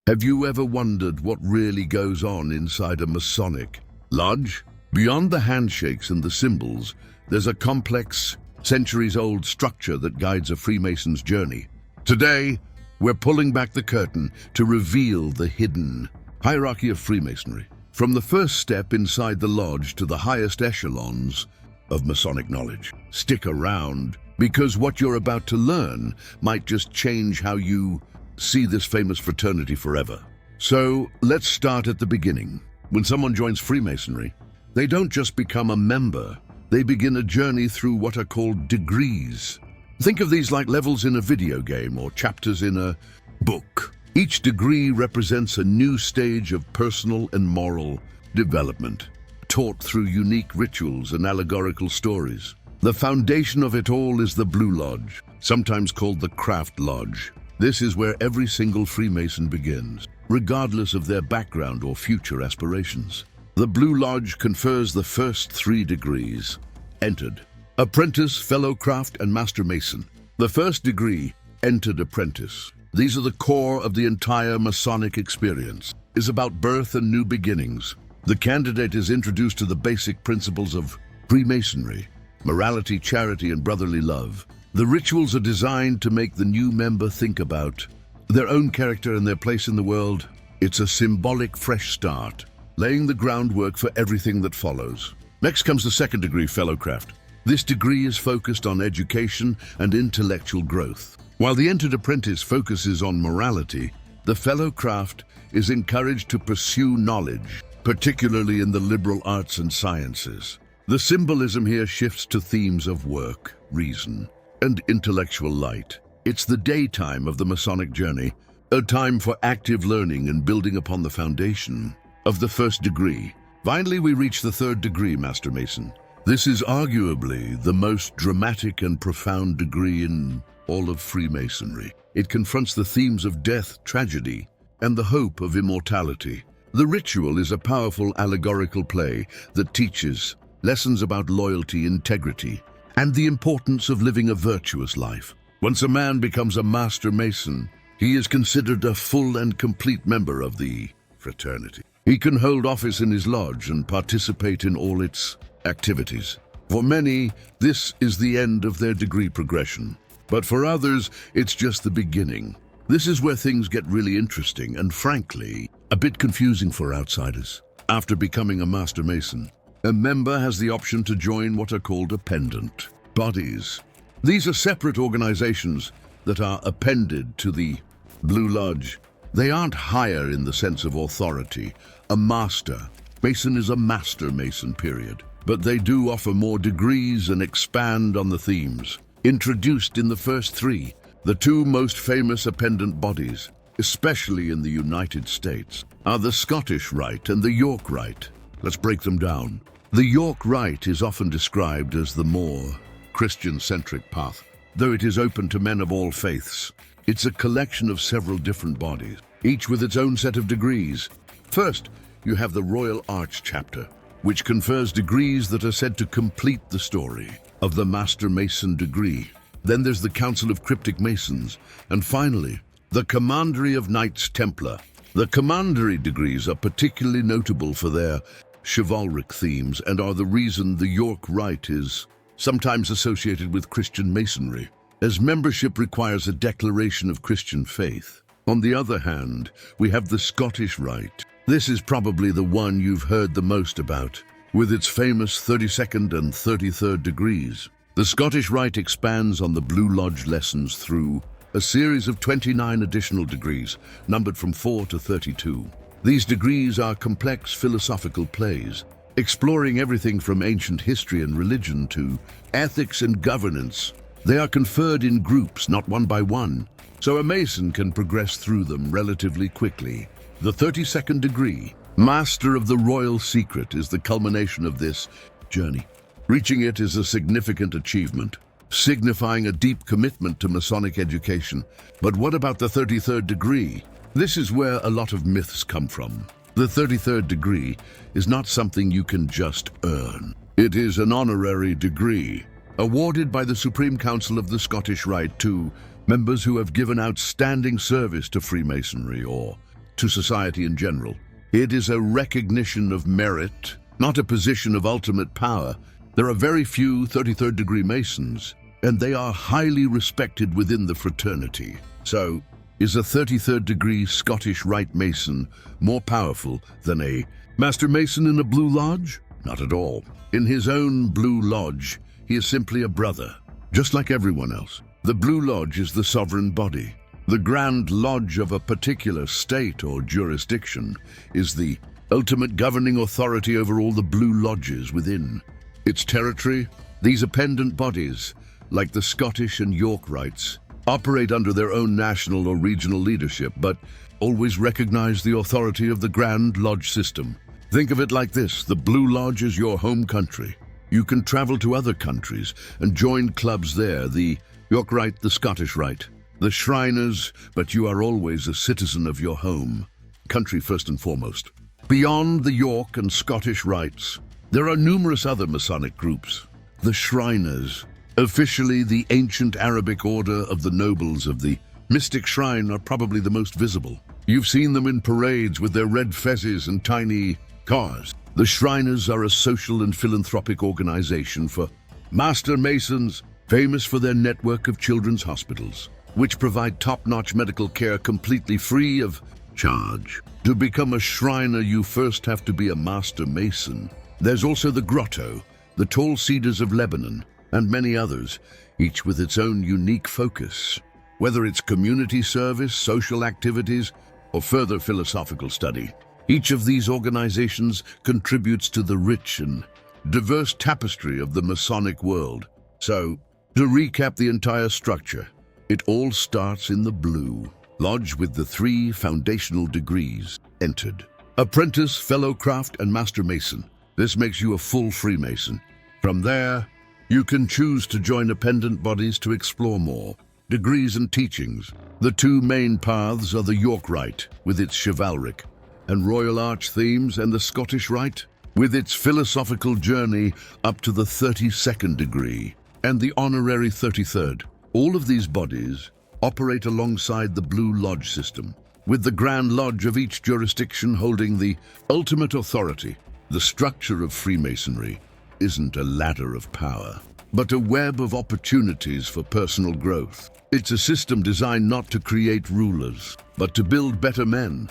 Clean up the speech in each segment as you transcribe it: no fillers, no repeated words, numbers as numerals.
Have you ever wondered what really goes on inside a Masonic lodge? Beyond the handshakes and the symbols, there's a complex, centuries-old structure that guides a Freemason's journey. Today, we're pulling back the curtain to reveal the hidden hierarchy of Freemasonry, from the first step inside the lodge to the highest echelons of Masonic knowledge. Stick around, because what you're about to learn might just change how you see this famous fraternity forever. So, let's start at the beginning. When someone joins Freemasonry, they don't just become a member, they begin a journey through what are called degrees. Think of these like levels in a video game or chapters in a book. Each degree represents a new stage of personal and moral development, taught through unique rituals and allegorical stories. The foundation of it all is the Blue Lodge, sometimes called the Craft Lodge. This is where every single Freemason begins, regardless of their background or future aspirations. The Blue Lodge confers the first 3 degrees. Entered: Apprentice, Fellowcraft, and Master Mason. The first degree, Entered Apprentice. These are the core of the entire Masonic experience. It's about birth and new beginnings. The candidate is introduced to the basic principles of Freemasonry: morality, charity, and brotherly love. The rituals are designed to make the new member think about their own character and their place in the world. It's a symbolic fresh start, laying the groundwork for everything that follows. Next comes the second degree, Fellowcraft. This degree is focused on education and intellectual growth. While the Entered Apprentice focuses on morality, the Fellowcraft is encouraged to pursue knowledge, particularly in the liberal arts and sciences. The symbolism here shifts to themes of work, reason, and intellectual light. It's the daytime of the Masonic journey, a time for active learning and building upon the foundation of the first degree. Finally, we reach the third degree, Master Mason. This is arguably the most dramatic and profound degree in all of Freemasonry. It confronts the themes of death, tragedy, and the hope of immortality. The ritual is a powerful allegorical play that teaches lessons about loyalty, integrity, and the importance of living a virtuous life. Once a man becomes a Master Mason, he is considered a full and complete member of the fraternity. He can hold office in his lodge and participate in all its activities. For many, this is the end of their degree progression. But for others, it's just the beginning. This is where things get really interesting and, frankly, a bit confusing for outsiders. After becoming a Master Mason, a member has the option to join what are called appendant bodies. These are separate organizations that are appended to the Blue Lodge. They aren't higher in the sense of authority. A Master Mason is a Master Mason, period. But they do offer more degrees and expand on the themes introduced in the first 3. The 2 most famous appendant bodies, especially in the United States, are the Scottish Rite and the York Rite. Let's break them down. The York Rite is often described as the more Christian-centric path, though it is open to men of all faiths. It's a collection of several different bodies, each with its own set of degrees. First, you have the Royal Arch chapter, which confers degrees that are said to complete the story of the Master Mason degree. Then there's the Council of Cryptic Masons, and finally, the Commandery of Knights Templar. The Commandery degrees are particularly notable for their chivalric themes and are the reason the York Rite is sometimes associated with Christian Masonry, as membership requires a declaration of Christian faith. On the other hand, we have the Scottish Rite. This is probably the one you've heard the most about, with its famous 32nd and 33rd degrees. The Scottish Rite expands on the Blue Lodge lessons through a series of 29 additional degrees, numbered from 4 to 32. These degrees are complex philosophical plays, exploring everything from ancient history and religion to ethics and governance. They are conferred in groups, not one by one, so a Mason can progress through them relatively quickly. The 32nd degree, Master of the Royal Secret, is the culmination of this journey. Reaching it is a significant achievement, signifying a deep commitment to Masonic education. But what about the 33rd degree? This is where a lot of myths come from. The 33rd degree is not something you can just earn. It is an honorary degree, awarded by the Supreme Council of the Scottish Rite to members who have given outstanding service to Freemasonry or to society in general. It is a recognition of merit, not a position of ultimate power. There are very few 33rd degree Masons, and they are highly respected within the fraternity. So, is a 33rd degree Scottish Rite Mason more powerful than a Master Mason in a Blue Lodge? Not at all. In his own Blue Lodge, he is simply a brother, just like everyone else. The Blue Lodge is the sovereign body. The Grand Lodge of a particular state or jurisdiction is the ultimate governing authority over all the Blue Lodges within its territory. These appendant bodies, like the Scottish and York Rites, operate under their own national or regional leadership, but always recognize the authority of the Grand Lodge system. Think of it like this: the Blue Lodge is your home country. You can travel to other countries and join clubs there, the York Rite, the Scottish Rite, the Shriners, but you are always a citizen of your home country first and foremost. Beyond the York and Scottish Rites, there are numerous other Masonic groups. The Shriners, officially the ancient Arabic order of the nobles of the mystic shrine, are probably the most visible. You've seen them in parades with their red fezzes and tiny cars. The Shriners are a social and philanthropic organization for Master Masons, famous for their network of children's hospitals, which provide top-notch medical care completely free of charge. To become a Shriner, you first have to be a Master Mason. There's also the Grotto, the Tall Cedars of Lebanon, and many others, each with its own unique focus. Whether it's community service, social activities, or further philosophical study, each of these organizations contributes to the rich and diverse tapestry of the Masonic world. So, to recap the entire structure, it all starts in the Blue Lodge with the 3 foundational degrees entered: Apprentice, Fellowcraft, and Master Mason. This makes you a full Freemason. From there, you can choose to join appendant bodies to explore more degrees and teachings. The 2 main paths are the York Rite, with its chivalric and Royal Arch themes, and the Scottish Rite, with its philosophical journey up to the 32nd degree, and the honorary 33rd. All of these bodies operate alongside the Blue Lodge system, with the Grand Lodge of each jurisdiction holding the ultimate authority. The structure of Freemasonry isn't a ladder of power, but a web of opportunities for personal growth. It's a system designed not to create rulers, but to build better men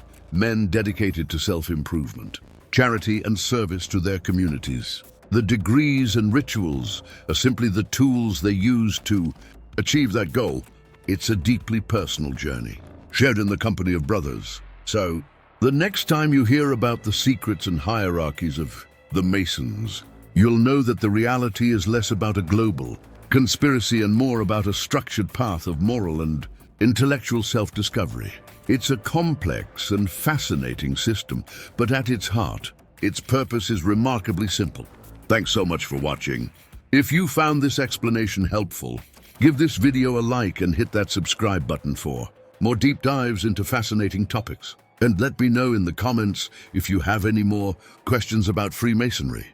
dedicated to self-improvement, charity, and service to their communities. The degrees and rituals are simply the tools they use to achieve that goal. It's a deeply personal journey, shared in the company of brothers. So, the next time you hear about the secrets and hierarchies of the Masons, you'll know that the reality is less about a global conspiracy and more about a structured path of moral and intellectual self-discovery. It's a complex and fascinating system, but at its heart, its purpose is remarkably simple. Thanks so much for watching. If you found this explanation helpful, give this video a like and hit that subscribe button for more deep dives into fascinating topics. And let me know in the comments if you have any more questions about Freemasonry.